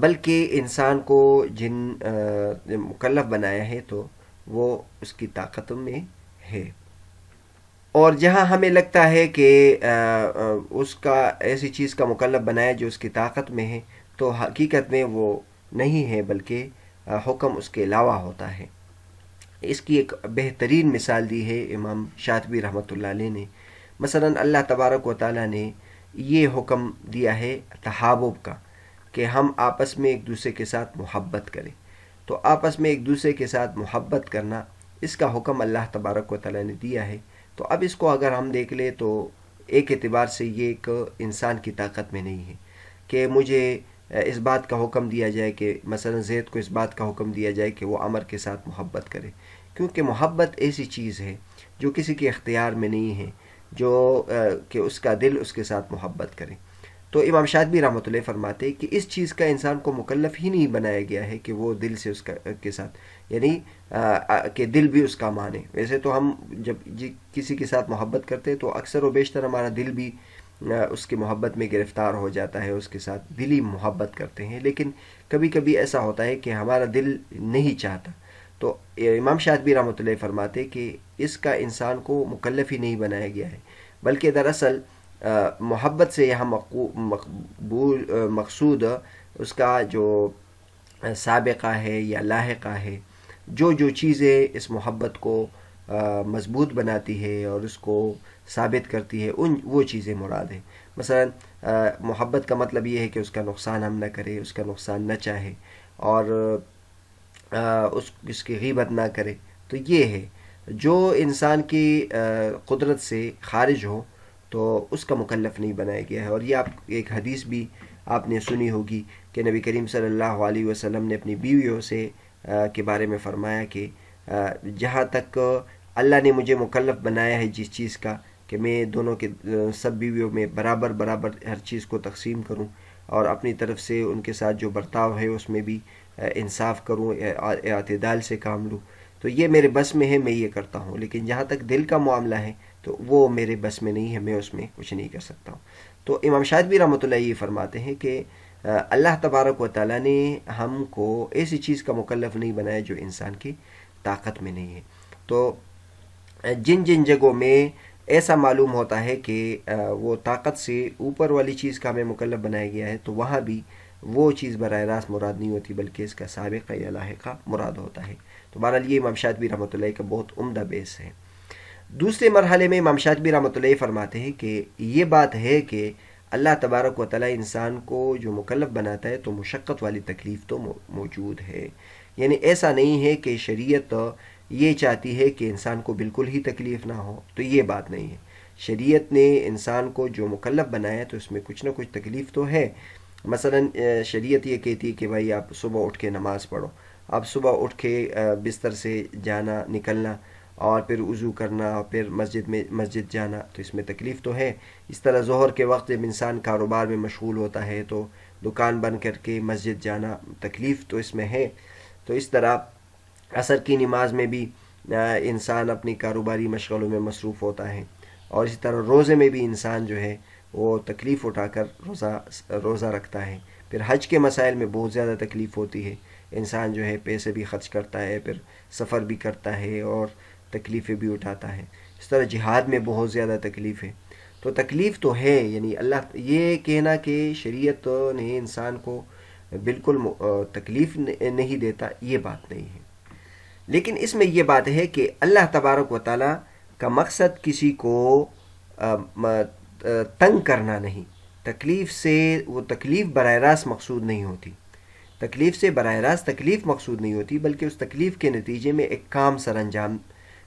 بلکہ انسان کو جن مکلف بنایا ہے تو وہ اس کی طاقت میں ہے. اور جہاں ہمیں لگتا ہے کہ اس کا ایسی چیز کا مکلف بنایا جو اس کی طاقت میں ہے، تو حقیقت میں وہ نہیں ہے، بلکہ حکم اس کے علاوہ ہوتا ہے. اس کی ایک بہترین مثال دی ہے امام شاطبی رحمۃ اللہ علیہ نے. مثلا اللہ تبارک و تعالیٰ نے یہ حکم دیا ہے تحابب کا، کہ ہم آپس میں ایک دوسرے کے ساتھ محبت کریں. تو آپس میں ایک دوسرے کے ساتھ محبت کرنا، اس کا حکم اللہ تبارک و تعالیٰ نے دیا ہے. تو اب اس کو اگر ہم دیکھ لیں تو ایک اعتبار سے یہ ایک انسان کی طاقت میں نہیں ہے کہ مجھے اس بات کا حکم دیا جائے کہ مثلا زید کو اس بات کا حکم دیا جائے کہ وہ عمر کے ساتھ محبت کرے، کیونکہ محبت ایسی چیز ہے جو کسی کے اختیار میں نہیں ہے، جو کہ اس کا دل اس کے ساتھ محبت کرے. تو امام شاطبی رحمۃ اللہ فرماتے کہ اس چیز کا انسان کو مکلف ہی نہیں بنایا گیا ہے کہ وہ دل سے اس کے ساتھ، یعنی کہ دل بھی اس کا مانے. ویسے تو ہم جب کسی کے ساتھ محبت کرتے ہیں تو اکثر و بیشتر ہمارا دل بھی اس کی محبت میں گرفتار ہو جاتا ہے، اس کے ساتھ دلی محبت کرتے ہیں. لیکن کبھی کبھی ایسا ہوتا ہے کہ ہمارا دل نہیں چاہتا. تو امام شاطبی رحمۃ اللہ فرماتے کہ اس کا انسان کو مکلف ہی نہیں بنایا گیا ہے، بلکہ دراصل محبت سے یہاں مقصود اس کا جو سابقہ ہے یا لاحقہ ہے، جو چیزیں اس محبت کو مضبوط بناتی ہے اور اس کو ثابت کرتی ہے، وہ چیزیں مراد ہیں. مثلا محبت کا مطلب یہ ہے کہ اس کا نقصان ہم نہ کرے، اس کا نقصان نہ چاہے، اور اس کی غیبت نہ کرے. تو یہ ہے جو انسان کی قدرت سے خارج ہو تو اس کا مکلف نہیں بنایا گیا ہے. اور یہ ایک حدیث بھی آپ نے سنی ہوگی کہ نبی کریم صلی اللہ علیہ وسلم نے اپنی بیویوں سے کے بارے میں فرمایا کہ جہاں تک اللہ نے مجھے مکلف بنایا ہے جس چیز کا، کہ میں دونوں کے سب بیویوں میں برابر ہر چیز کو تقسیم کروں، اور اپنی طرف سے ان کے ساتھ جو برتاؤ ہے اس میں بھی انصاف کروں، اعتدال سے کام لوں، تو یہ میرے بس میں ہے، میں یہ کرتا ہوں. لیکن جہاں تک دل کا معاملہ ہے تو وہ میرے بس میں نہیں ہے، میں اس میں کچھ نہیں کر سکتا ہوں. تو امام شاطبی رحمۃ اللہ یہ فرماتے ہیں کہ اللہ تبارک و تعالیٰ نے ہم کو ایسی چیز کا مکلف نہیں بنایا جو انسان کی طاقت میں نہیں ہے. تو جن جگہوں میں ایسا معلوم ہوتا ہے کہ وہ طاقت سے اوپر والی چیز کا ہمیں مکلف بنایا گیا ہے، تو وہاں بھی وہ چیز براہ راست مراد نہیں ہوتی، بلکہ اس کا سابقہ یا لاحقہ مراد ہوتا ہے. تو بہرحال یہ امام شاطبی رحمۃ اللہ کا بہت عمدہ بیس ہے. دوسرے مرحلے میں امام شاطبی رحمۃ اللہ فرماتے ہیں کہ یہ بات ہے کہ اللہ تبارک و تعالیٰ انسان کو جو مکلف بناتا ہے تو مشقت والی تکلیف تو موجود ہے. یعنی ایسا نہیں ہے کہ شریعت یہ چاہتی ہے کہ انسان کو بالکل ہی تکلیف نہ ہو، تو یہ بات نہیں ہے. شریعت نے انسان کو جو مکلف بنایا تو اس میں کچھ نہ کچھ تکلیف تو ہے. مثلا شریعت یہ کہتی ہے کہ بھائی آپ صبح اٹھ کے نماز پڑھو. اب صبح اٹھ کے بستر سے جانا نکلنا اور پھر وضو کرنا اور پھر مسجد جانا، تو اس میں تکلیف تو ہے. اس طرح ظہر کے وقت جب انسان کاروبار میں مشغول ہوتا ہے تو دکان بند کر کے مسجد جانا، تکلیف تو اس میں ہے. تو اس طرح عصر کی نماز میں بھی انسان اپنی کاروباری مشغلوں میں مصروف ہوتا ہے. اور اسی طرح روزے میں بھی انسان جو ہے وہ تکلیف اٹھا کر روزہ رکھتا ہے. پھر حج کے مسائل میں بہت زیادہ تکلیف ہوتی ہے. انسان جو ہے پیسے بھی خرچ کرتا ہے، پھر سفر بھی کرتا ہے اور تکلیفیں بھی اٹھاتا ہے. اس طرح جہاد میں بہت زیادہ تکلیف ہے. تو تکلیف تو ہے، یعنی اللہ یہ کہنا کہ شریعت نے انسان کو بالکل تکلیف نہیں دیتا، یہ بات نہیں ہے. لیکن اس میں یہ بات ہے کہ اللہ تبارک و تعالیٰ کا مقصد کسی کو تنگ کرنا نہیں. تکلیف سے وہ تکلیف براہ راست مقصود نہیں ہوتی. تکلیف سے براہ راست تکلیف مقصود نہیں ہوتی، بلکہ اس تکلیف کے نتیجے میں ایک کام سر انجام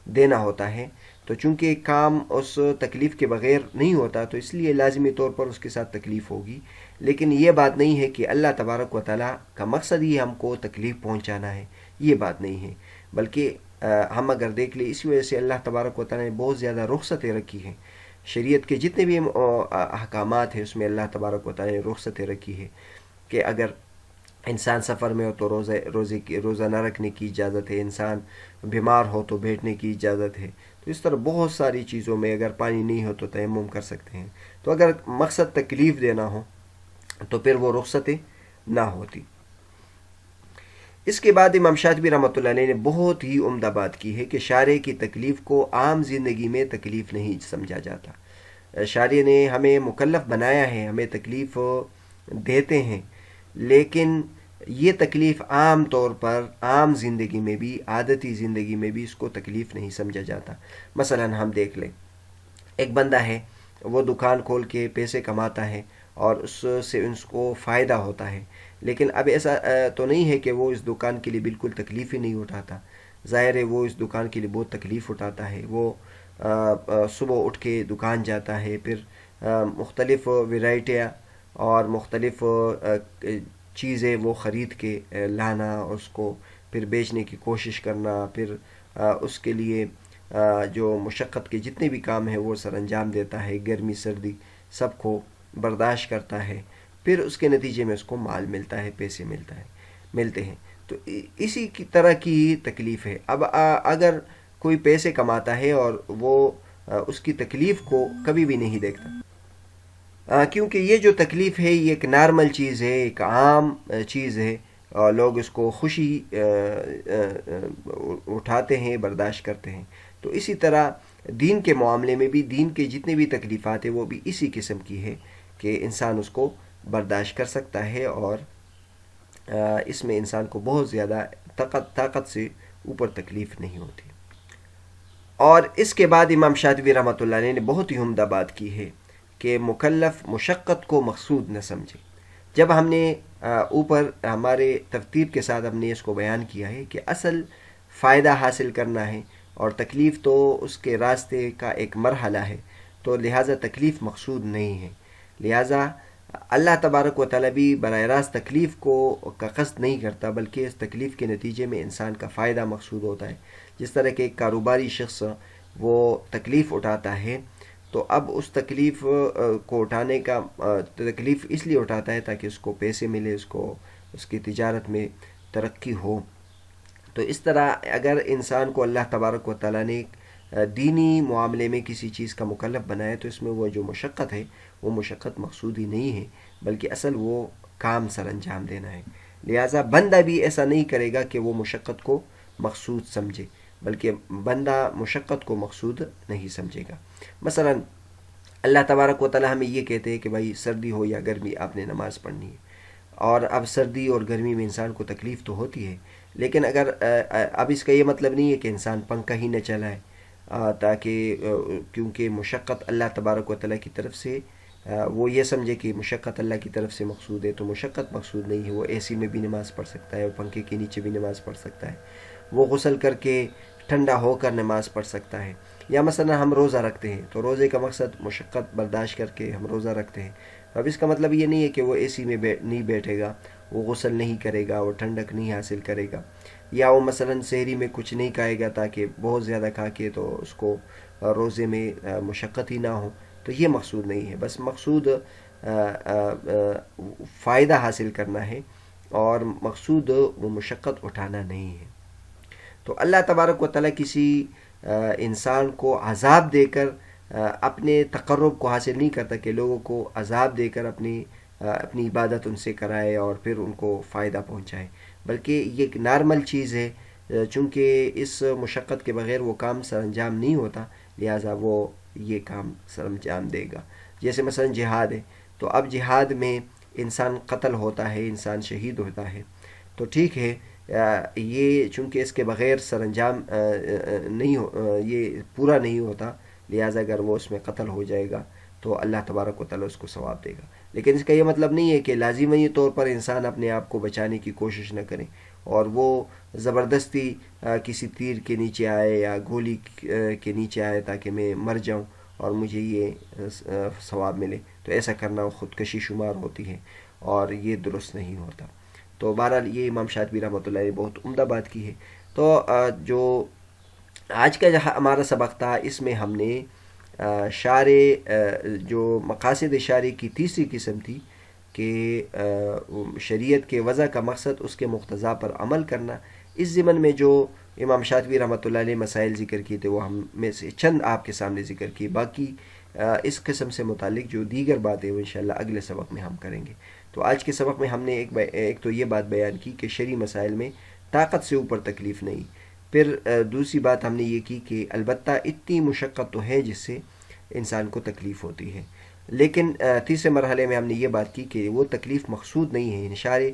دینا ہوتا ہے. تو چونکہ ایک کام اس تکلیف کے بغیر نہیں ہوتا تو اس لیے لازمی طور پر اس کے ساتھ تکلیف ہوگی. لیکن یہ بات نہیں ہے کہ اللہ تبارک و تعالیٰ کا مقصد ہی ہم کو تکلیف پہنچانا ہے، یہ بات نہیں ہے. بلکہ ہم اگر دیکھ لیں اسی وجہ سے اللہ تبارک و تعالیٰ نے بہت زیادہ رخصتیں رکھی ہیں. شریعت کے جتنے بھی احکامات ہیں اس میں اللہ تبارک و تعالیٰ نے رخصتیں رکھی ہے کہ اگر انسان سفر میں ہو تو روزہ نہ رکھنے کی اجازت ہے، انسان بیمار ہو تو بیٹھنے کی اجازت ہے. تو اس طرح بہت ساری چیزوں میں اگر پانی نہیں ہو تو تیمم کر سکتے ہیں. تو اگر مقصد تکلیف دینا ہو تو پھر وہ رخصتیں نہ ہوتی۔ اس کے بعد امام شاطبی رحمۃ اللہ علیہ نے بہت ہی عمدہ بات کی ہے کہ شارع کی تکلیف کو عام زندگی میں تکلیف نہیں سمجھا جاتا۔ شارع نے ہمیں مکلف بنایا ہے، ہمیں تکلیف دیتے ہیں، لیکن یہ تکلیف عام طور پر عام زندگی میں بھی، عادتی زندگی میں بھی اس کو تکلیف نہیں سمجھا جاتا۔ مثلا ہم دیکھ لیں، ایک بندہ ہے، وہ دکان کھول کے پیسے کماتا ہے اور اس سے اس کو فائدہ ہوتا ہے، لیکن اب ایسا تو نہیں ہے کہ وہ اس دکان کے لیے بالکل تکلیف ہی نہیں اٹھاتا۔ ظاہر ہے وہ اس دکان کے لیے بہت تکلیف اٹھاتا ہے۔ وہ صبح اٹھ کے دکان جاتا ہے، پھر مختلف ورائٹیاں اور مختلف چیزیں وہ خرید کے لانا، اس کو پھر بیچنے کی کوشش کرنا، پھر اس کے لیے جو مشقت کے جتنے بھی کام ہیں وہ سر انجام دیتا ہے، گرمی سردی سب کو برداشت کرتا ہے، پھر اس کے نتیجے میں اس کو مال ملتا ہے، پیسے ملتے ہیں۔ تو اسی کی طرح کی تکلیف ہے۔ اب اگر کوئی پیسے کماتا ہے اور وہ اس کی تکلیف کو کبھی بھی نہیں دیکھتا، کیونکہ یہ جو تکلیف ہے یہ ایک نارمل چیز ہے، ایک عام چیز ہے، اور لوگ اس کو خوشی اٹھاتے ہیں، برداشت کرتے ہیں۔ تو اسی طرح دین کے معاملے میں بھی، دین کے جتنے بھی تکلیفات ہیں وہ بھی اسی قسم کی ہے کہ انسان اس کو برداشت کر سکتا ہے، اور اس میں انسان کو بہت زیادہ طاقت سے اوپر تکلیف نہیں ہوتی۔ اور اس کے بعد امام شاطبی رحمۃ اللہ علیہ نے بہت ہی عمدہ بات کی ہے کہ مکلف مشقت کو مقصود نہ سمجھے۔ جب ہم نے اوپر ہمارے ترتیب کے ساتھ ہم نے اس کو بیان کیا ہے کہ اصل فائدہ حاصل کرنا ہے اور تکلیف تو اس کے راستے کا ایک مرحلہ ہے، تو لہٰذا تکلیف مقصود نہیں ہے۔ لہٰذا اللہ تبارک و تعالیٰ بھی براہ راست تکلیف کا قصد نہیں کرتا، بلکہ اس تکلیف کے نتیجے میں انسان کا فائدہ مقصود ہوتا ہے۔ جس طرح کہ ایک کاروباری شخص وہ تکلیف اٹھاتا ہے، تو اب اس تکلیف کو اٹھانے کا تکلیف اس لیے اٹھاتا ہے تاکہ اس کو پیسے ملے، اس کی تجارت میں ترقی ہو۔ تو اس طرح اگر انسان کو اللہ تبارک و تعالیٰ نے دینی معاملے میں کسی چیز کا مکلف بنایا، تو اس میں وہ جو مشقت ہے وہ مشقت مقصود ہی نہیں ہے، بلکہ اصل وہ کام سر انجام دینا ہے۔ لہٰذا بندہ بھی ایسا نہیں کرے گا کہ وہ مشقت کو مقصود سمجھے، بلکہ بندہ مشقت کو مقصود نہیں سمجھے گا۔ مثلا اللہ تبارک و تعالیٰ ہمیں یہ کہتے ہیں کہ بھائی سردی ہو یا گرمی آپ نے نماز پڑھنی ہے، اور اب سردی اور گرمی میں انسان کو تکلیف تو ہوتی ہے، لیکن اگر اب اس کا یہ مطلب نہیں ہے کہ انسان پنکھا ہی نہ چلائے، تاکہ کیونکہ مشقت اللہ تبارک و تعالیٰ کی طرف سے، وہ یہ سمجھے کہ مشقت اللہ کی طرف سے مقصود ہے، تو مشقت مقصود نہیں ہے۔ وہ اے سی میں بھی نماز پڑھ سکتا ہے، وہ پنکھے کے نیچے بھی نماز پڑھ سکتا ہے، وہ غسل کر کے ٹھنڈا ہو کر نماز پڑھ سکتا ہے۔ یا مثلا ہم روزہ رکھتے ہیں، تو روزے کا مقصد مشقت برداشت کر کے ہم روزہ رکھتے ہیں۔ اب اس کا مطلب یہ نہیں ہے کہ وہ اے سی میں نہیں بیٹھے گا، وہ غسل نہیں کرے گا، وہ ٹھنڈک نہیں حاصل کرے گا، یا وہ مثلا سحری میں کچھ نہیں کھائے گا تاکہ بہت زیادہ کھا کے تو اس کو روزے میں مشقت ہی نہ ہو۔ تو یہ مقصود نہیں ہے، بس مقصود فائدہ حاصل کرنا ہے، اور مقصود وہ مشقت اٹھانا نہیں ہے۔ تو اللہ تبارک و تعالیٰ کسی انسان کو عذاب دے کر اپنے تقرب کو حاصل نہیں کرتا، کہ لوگوں کو عذاب دے کر اپنی عبادت ان سے کرائے اور پھر ان کو فائدہ پہنچائے، بلکہ یہ ایک نارمل چیز ہے۔ چونکہ اس مشقت کے بغیر وہ کام سر انجام نہیں ہوتا، لہٰذا وہ یہ کام سر انجام دے گا۔ جیسے مثلا جہاد ہے، تو اب جہاد میں انسان قتل ہوتا ہے، انسان شہید ہوتا ہے، تو ٹھیک ہے، یہ چونکہ اس کے بغیر سر انجام یہ پورا نہیں ہوتا، لہٰذا اگر وہ اس میں قتل ہو جائے گا تو اللہ تبارک و تعالیٰ اس کو ثواب دے گا۔ لیکن اس کا یہ مطلب نہیں ہے کہ لازمی طور پر انسان اپنے آپ کو بچانے کی کوشش نہ کرے، اور وہ زبردستی کسی تیر کے نیچے آئے یا گولی کے نیچے آئے تاکہ میں مر جاؤں اور مجھے یہ ثواب ملے، تو ایسا کرنا خودکشی شمار ہوتی ہے، اور یہ درست نہیں ہوتا۔ تو بہرحال یہ امام شاطبی رحمۃ اللہ نے بہت عمدہ بات کی ہے۔ تو جو آج کا ہمارا سبق تھا، اس میں ہم نے شارع جو مقاصد شارع کی تیسری قسم تھی کہ شریعت کے وضع کا مقصد اس کے مقتضا پر عمل کرنا، اس ضمن میں جو امام شاطبی رحمۃ اللہ علیہ مسائل ذکر کیے تھے وہ ہم میں سے چند آپ کے سامنے ذکر کی، باقی اس قسم سے متعلق جو دیگر باتیں وہ انشاءاللہ اگلے سبق میں ہم کریں گے۔ تو آج کے سبق میں ہم نے ایک تو یہ بات بیان کی کہ شرعی مسائل میں طاقت سے اوپر تکلیف نہیں. پھر دوسری بات ہم نے یہ کی کہ البتہ اتنی مشقت تو ہے جس سے انسان کو تکلیف ہوتی ہے، لیکن تیسرے مرحلے میں ہم نے یہ بات کی کہ وہ تکلیف مقصود نہیں ہے. اشارے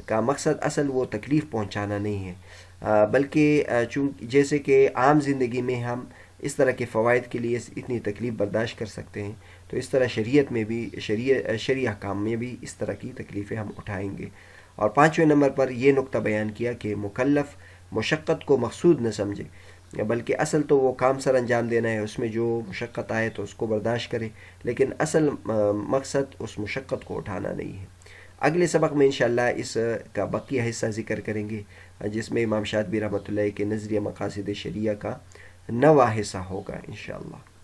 کا مقصد اصل وہ تکلیف پہنچانا نہیں ہے، بلکہ جیسے کہ عام زندگی میں ہم اس طرح کے فوائد کے لیے اتنی تکلیف برداشت کر سکتے ہیں، تو اس طرح شریعت میں بھی شرعی احکام میں بھی اس طرح کی تکلیفیں ہم اٹھائیں گے. اور پانچویں نمبر پر یہ نقطہ بیان کیا کہ مکلف مشقت کو مقصود نہ سمجھے، بلکہ اصل تو وہ کام سر انجام دینا ہے، اس میں جو مشقت آئے تو اس کو برداشت کرے، لیکن اصل مقصد اس مشقت کو اٹھانا نہیں ہے. اگلے سبق میں انشاءاللہ اس کا بقیہ حصہ ذکر کریں گے، جس میں امام شاطبی رحمۃ اللہ کے نظریہ مقاصد شریعہ کا 9واں حصہ ہوگا انشاءاللہ.